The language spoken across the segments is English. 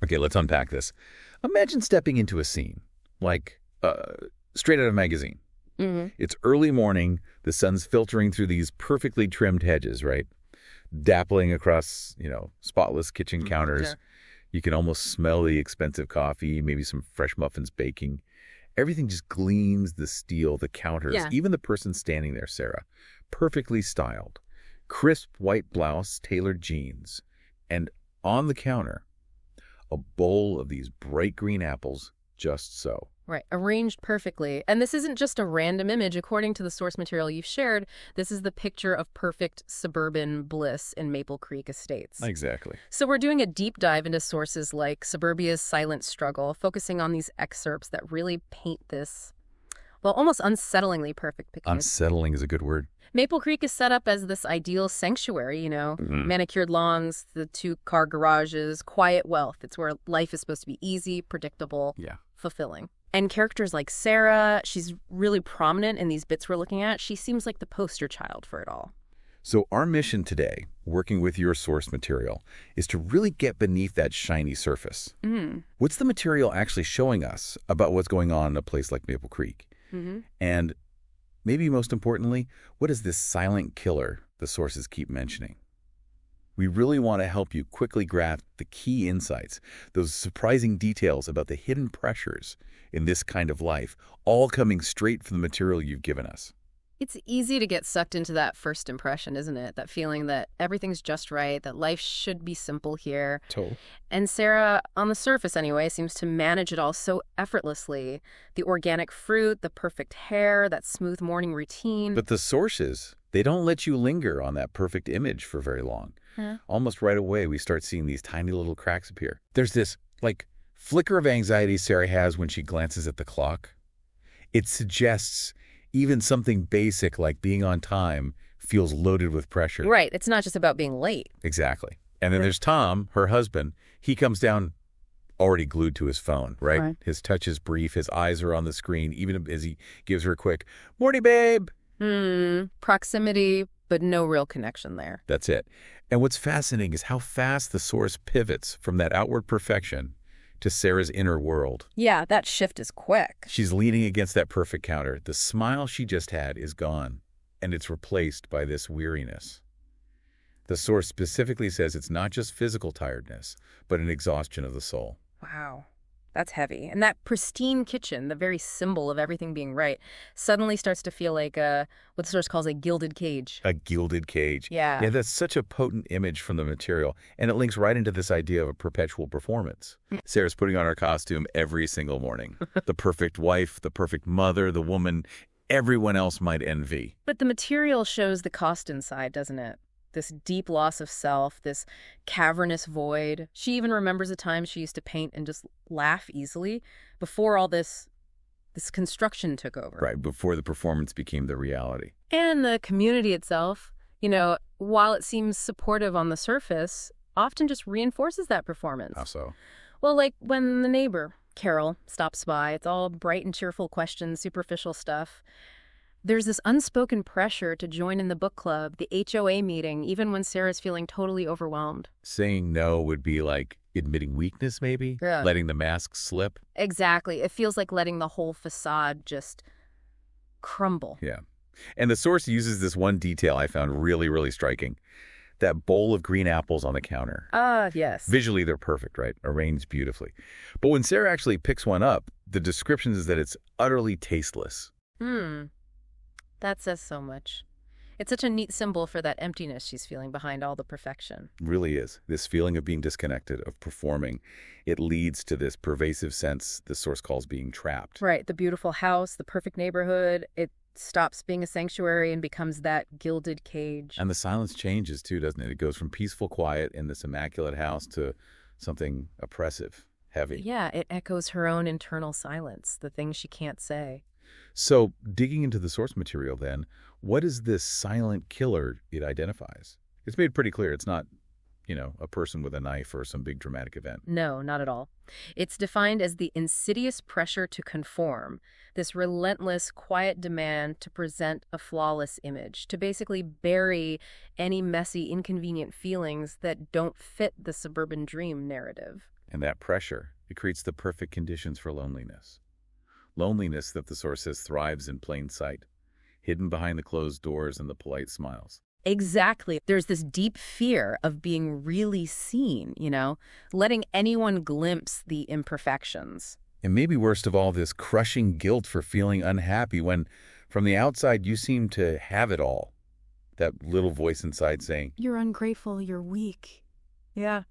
Okay, let's unpack this. Imagine stepping into a scene, like straight out of a magazine. Hmm. It's early morning, the sun's filtering through these perfectly trimmed hedges, right? Dappling across, spotless kitchen counters. Sure. You can almost smell the expensive coffee, maybe some fresh muffins baking. Everything just gleams, the steel, the counters, Yeah. even the person standing there, Sarah. Perfectly styled. Crisp white blouse, tailored jeans. And on the counter, a bowl of these bright green apples, just so. Right. Arranged perfectly. And this isn't just a random image. According to the source material you've shared, this is the picture of perfect suburban bliss in Maple Creek Estates. Exactly. So we're doing a deep dive into sources like Suburbia's silent struggle, focusing on these excerpts that really paint this, well, almost unsettlingly perfect picture. Unsettling is a good word. Maple Creek is set up as this ideal sanctuary, Mhm. manicured lawns, the two-car garages, quiet wealth. It's where life is supposed to be easy, predictable, Yeah. fulfilling. And characters like Sarah, she's really prominent in these bits we're looking at. She seems like the poster child for it all. So our mission today, working with your source material, is to really get beneath that shiny surface. Mm. What's the material actually showing us about what's going on in a place like Maple Creek? Mm-hmm. And maybe most importantly, what is this silent killer the sources keep mentioning? We really want to help you quickly grasp the key insights, those surprising details about the hidden pressures in this kind of life, all coming straight from the material you've given us. It's easy to get sucked into that first impression, isn't it? That feeling that everything's just right, that life should be simple here. Totally. And Sarah, on the surface anyway, seems to manage it all so effortlessly. The organic fruit, the perfect hair, that smooth morning routine. But the sources, they don't let you linger on that perfect image for very long. Huh? Almost right away, we start seeing these tiny little cracks appear. There's this, flicker of anxiety Sarah has when she glances at the clock. It suggests even something basic like being on time feels loaded with pressure. Right. It's not just about being late. Exactly. And then there's Tom, her husband. He comes down already glued to his phone, right? Right. His touch is brief. His eyes are on the screen, even as he gives her a quick, "Morning, babe." Proximity, but no real connection there. That's it. And what's fascinating is how fast the source pivots from that outward perfection to Sarah's inner world. Yeah, that shift is quick. She's leaning against that perfect counter. The smile she just had is gone, and it's replaced by this weariness. The source specifically says it's not just physical tiredness, but an exhaustion of the soul. Wow. That's heavy. And that pristine kitchen, the very symbol of everything being right, suddenly starts to feel like what the source calls a gilded cage. A gilded cage. Yeah. Yeah, that's such a potent image from the material, and it links right into this idea of a perpetual performance. Sarah's putting on her costume every single morning. The perfect wife, the perfect mother, the woman everyone else might envy. But the material shows the cost inside, doesn't it? This deep loss of self, this cavernous void. She even remembers a time she used to paint and just laugh easily before all this construction took over. Right, before the performance became the reality. And the community itself, while it seems supportive on the surface, often just reinforces that performance. How so? Well, like when the neighbor, Carol, stops by, it's all bright and cheerful questions, superficial stuff. There's this unspoken pressure to join in the book club, the HOA meeting, even when Sarah's feeling totally overwhelmed. Saying no would be like admitting weakness, maybe? Yeah. Letting the mask slip? Exactly. It feels like letting the whole facade just crumble. Yeah. And the source uses this one detail I found really, really striking. That bowl of green apples on the counter. Yes. Visually, they're perfect, right? Arranged beautifully. But when Sarah actually picks one up, the description is that it's utterly tasteless. That says so much. It's such a neat symbol for that emptiness she's feeling behind all the perfection. Really is. This feeling of being disconnected, of performing, it leads to this pervasive sense the source calls being trapped. Right. The beautiful house, the perfect neighborhood, it stops being a sanctuary and becomes that gilded cage. And the silence changes too, doesn't it? It goes from peaceful quiet in this immaculate house to something oppressive, heavy. Yeah, it echoes her own internal silence, the things she can't say. So, digging into the source material then, what is this silent killer it identifies? It's made pretty clear it's not, a person with a knife or some big dramatic event. No, not at all. It's defined as the insidious pressure to conform, this relentless, quiet demand to present a flawless image, to basically bury any messy, inconvenient feelings that don't fit the suburban dream narrative. And that pressure, it creates the perfect conditions for loneliness. Loneliness that the source says thrives in plain sight, hidden behind the closed doors and the polite smiles. Exactly. There's this deep fear of being really seen, letting anyone glimpse the imperfections. And maybe worst of all, this crushing guilt for feeling unhappy when, from the outside, you seem to have it all. That little voice inside saying, "You're ungrateful, you're weak." Yeah,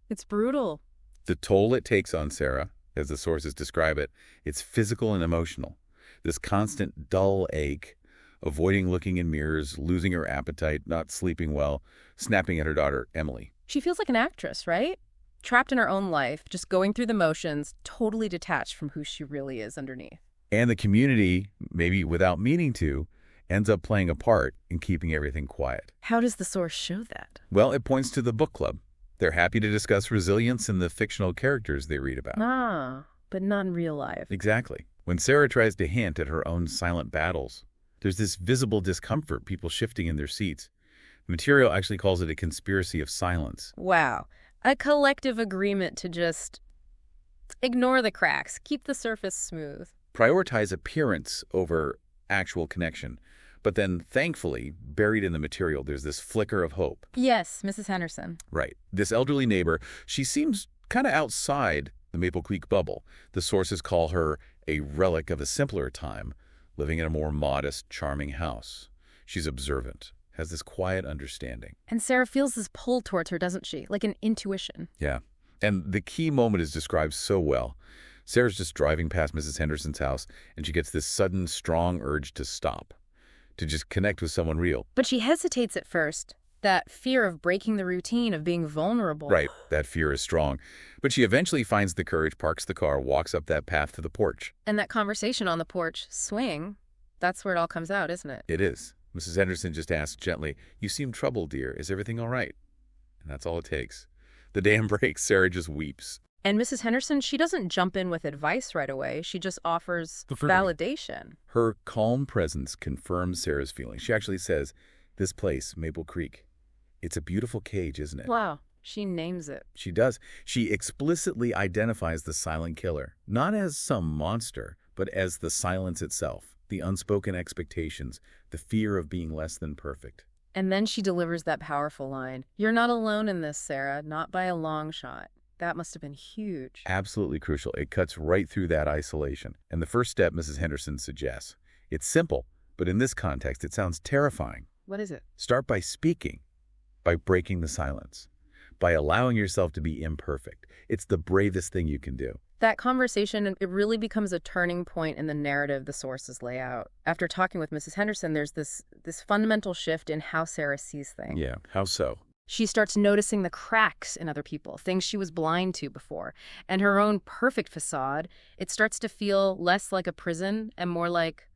it's brutal. the toll it takes on Sarah, as the sources describe it, it's physical and emotional. This constant dull ache, avoiding looking in mirrors, losing her appetite, not sleeping well, snapping at her daughter, Emily. She feels like an actress, right? Trapped in her own life, just going through the motions, totally detached from who she really is underneath. And the community, maybe without meaning to, ends up playing a part in keeping everything quiet. How does the source show that? Well, it points to the book club. They're happy to discuss resilience in the fictional characters they read about. Ah, but not in real life. Exactly. When Sarah tries to hint at her own silent battles, there's this visible discomfort, people shifting in their seats. The material actually calls it a conspiracy of silence. Wow. A collective agreement to just ignore the cracks, keep the surface smooth. Prioritize appearance over actual connection. But then, thankfully, buried in the material, there's this flicker of hope. Yes, Mrs. Henderson. Right. This elderly neighbor, she seems kind of outside the Maple Creek bubble. The sources call her a relic of a simpler time, living in a more modest, charming house. She's observant, has this quiet understanding. And Sarah feels this pull towards her, doesn't she? Like an intuition. Yeah. And the key moment is described so well. Sarah's just driving past Mrs. Henderson's house, and she gets this sudden, strong urge to stop, to just connect with someone real. But she hesitates at first. That fear of breaking the routine, of being vulnerable. Right, that fear is strong. But she eventually finds the courage, parks the car, walks up that path to the porch. And that conversation on the porch, swing, that's where it all comes out, isn't it? It is. Mrs. Henderson just asks gently, "You seem troubled, dear. Is everything all right?" And that's all it takes. The dam breaks. Sarah just weeps. And Mrs. Henderson, she doesn't jump in with advice right away. She just offers validation. Her calm presence confirms Sarah's feelings. She actually says, "This place, Maple Creek, it's a beautiful cage, isn't it?" Wow. She names it. She does. She explicitly identifies the silent killer, not as some monster, but as the silence itself, the unspoken expectations, the fear of being less than perfect. And then she delivers that powerful line. "You're not alone in this, Sarah, not by a long shot." That must have been huge. Absolutely crucial. It cuts right through that isolation. And the first step Mrs. Henderson suggests. It's simple, but in this context, it sounds terrifying. What is it? Start by speaking, by breaking the silence, by allowing yourself to be imperfect. It's the bravest thing you can do. That conversation, it really becomes a turning point in the narrative the sources lay out. After talking with Mrs. Henderson, there's this fundamental shift in how Sarah sees things. Yeah, how so? She starts noticing the cracks in other people, things she was blind to before. And her own perfect facade, it starts to feel less like a prison and more like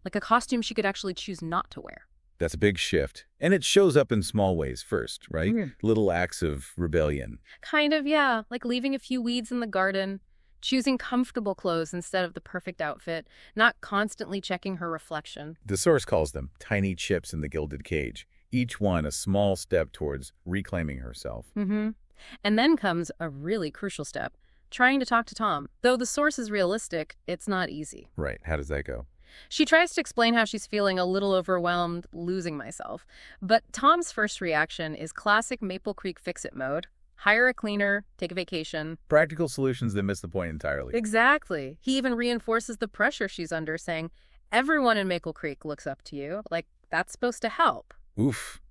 a costume she could actually choose not to wear. That's a big shift. And it shows up in small ways first, right? Little acts of rebellion. Kind of, yeah. Like leaving a few weeds in the garden, choosing comfortable clothes instead of the perfect outfit, not constantly checking her reflection. The source calls them tiny chips in the gilded cage. Each one a small step towards reclaiming herself. And then comes a really crucial step, trying to talk to Tom. Though the source is realistic, it's not easy. Right. How does that go? She tries to explain how she's feeling a little overwhelmed, losing myself. But Tom's first reaction is classic Maple Creek fix-it mode. Hire a cleaner, take a vacation. Practical solutions that miss the point entirely. Exactly. He even reinforces the pressure she's under, saying, everyone in Maple Creek looks up to you. Like, that's supposed to help. Oof.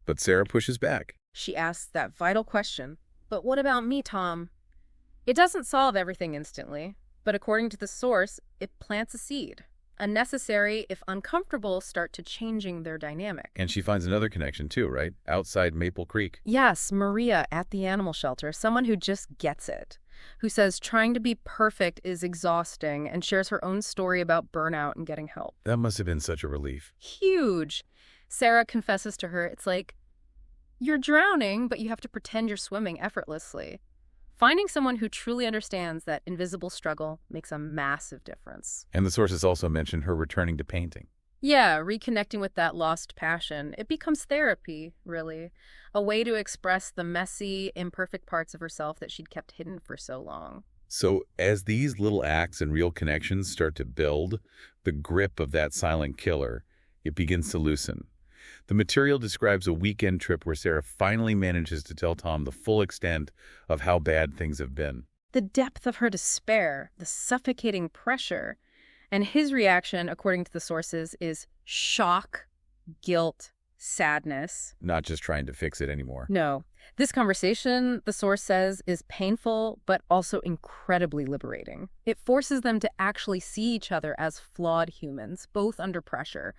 But Sarah pushes back. She asks that vital question, "But what about me, Tom?" It doesn't solve everything instantly, but according to the source, it plants a seed. A necessary, if uncomfortable, start to changing their dynamic. And she finds another connection too, right? Outside Maple Creek. Yes, Maria at the animal shelter, someone who just gets it, who says trying to be perfect is exhausting and shares her own story about burnout and getting help. That must have been such a relief. Huge. Sarah confesses to her, it's like, you're drowning, but you have to pretend you're swimming effortlessly. Finding someone who truly understands that invisible struggle makes a massive difference. And the sources also mention her returning to painting. Yeah, reconnecting with that lost passion. It becomes therapy, really. A way to express the messy, imperfect parts of herself that she'd kept hidden for so long. So as these little acts and real connections start to build, the grip of that silent killer, it begins to loosen. The material describes a weekend trip where Sarah finally manages to tell Tom the full extent of how bad things have been. The depth of her despair, the suffocating pressure, and his reaction, according to the sources, is shock, guilt, sadness. Not just trying to fix it anymore. No. This conversation, the source says, is painful, but also incredibly liberating. It forces them to actually see each other as flawed humans, both under pressure.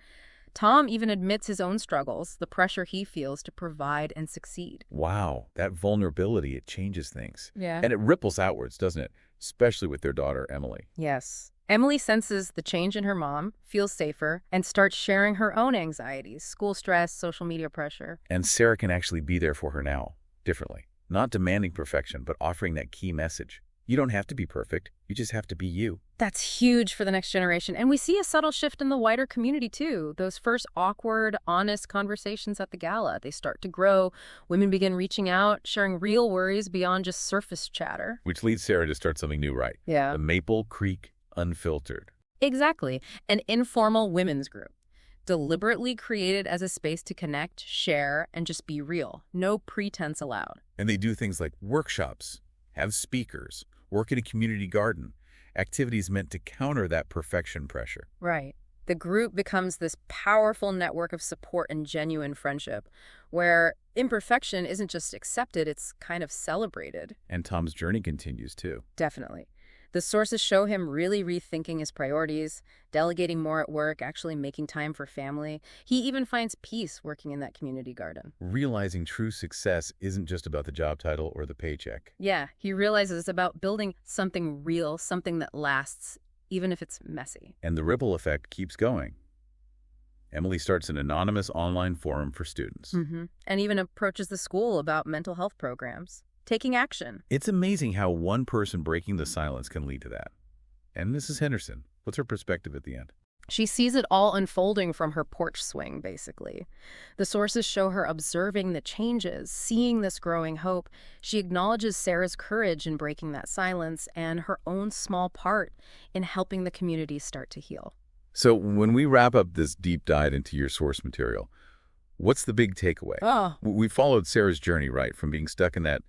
Tom even admits his own struggles, the pressure he feels to provide and succeed. Wow, that vulnerability, it changes things. Yeah. And it ripples outwards, doesn't it? Especially with their daughter, Emily. Yes. Emily senses the change in her mom, feels safer, and starts sharing her own anxieties, school stress, social media pressure. And Sarah can actually be there for her now, differently. Not demanding perfection, but offering that key message. You don't have to be perfect. You just have to be you. That's huge for the next generation. And we see a subtle shift in the wider community, too. Those first awkward, honest conversations at the gala, they start to grow. Women begin reaching out, sharing real worries beyond just surface chatter. Which leads Sarah to start something new, right? Yeah. The Maple Creek Unfiltered. Exactly. An informal women's group, deliberately created as a space to connect, share, and just be real. No pretense allowed. And they do things like workshops, have speakers, work in a community garden, activities meant to counter that perfection pressure. Right. The group becomes this powerful network of support and genuine friendship, where imperfection isn't just accepted, it's kind of celebrated. And Tom's journey continues, too. Definitely. The sources show him really rethinking his priorities, delegating more at work, actually making time for family. He even finds peace working in that community garden. Realizing true success isn't just about the job title or the paycheck. Yeah, he realizes it's about building something real, something that lasts, even if it's messy. And the ripple effect keeps going. Emily starts an anonymous online forum for students. And even approaches the school about mental health programs. Taking action. It's amazing how one person breaking the silence can lead to that. And Mrs. Henderson, what's her perspective at the end? She sees it all unfolding from her porch swing, basically. The sources show her observing the changes, seeing this growing hope. She acknowledges Sarah's courage in breaking that silence and her own small part in helping the community start to heal. So when we wrap up this deep dive into your source material, what's the big takeaway? We followed Sarah's journey, right, from being stuck in that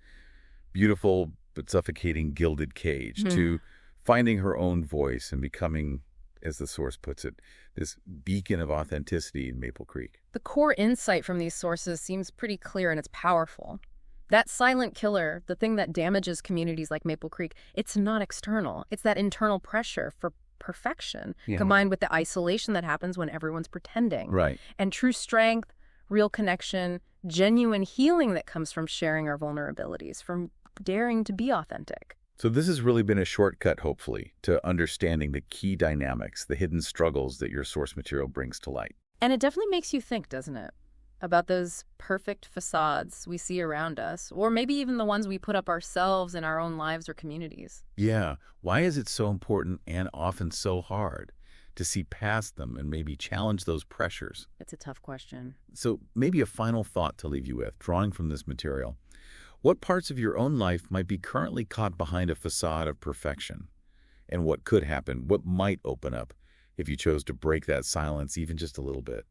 beautiful but suffocating gilded cage to finding her own voice and becoming, as the source puts it, this beacon of authenticity in Maple Creek. The core insight from these sources seems pretty clear and it's powerful. That silent killer, the thing that damages communities like Maple Creek, it's not external. It's that internal pressure for perfection combined with the isolation that happens when everyone's pretending. Right. And true strength, real connection, genuine healing that comes from sharing our vulnerabilities, from daring to be authentic. So this has really been a shortcut, hopefully, to understanding the key dynamics, the hidden struggles that your source material brings to light. And it definitely makes you think, doesn't it? About those perfect facades we see around us, or maybe even the ones we put up ourselves in our own lives or communities. Yeah. Why is it so important and often so hard to see past them and maybe challenge those pressures? It's a tough question. So maybe a final thought to leave you with, drawing from this material. What parts of your own life might be currently caught behind a facade of perfection? And what could happen? What might open up if you chose to break that silence even just a little bit?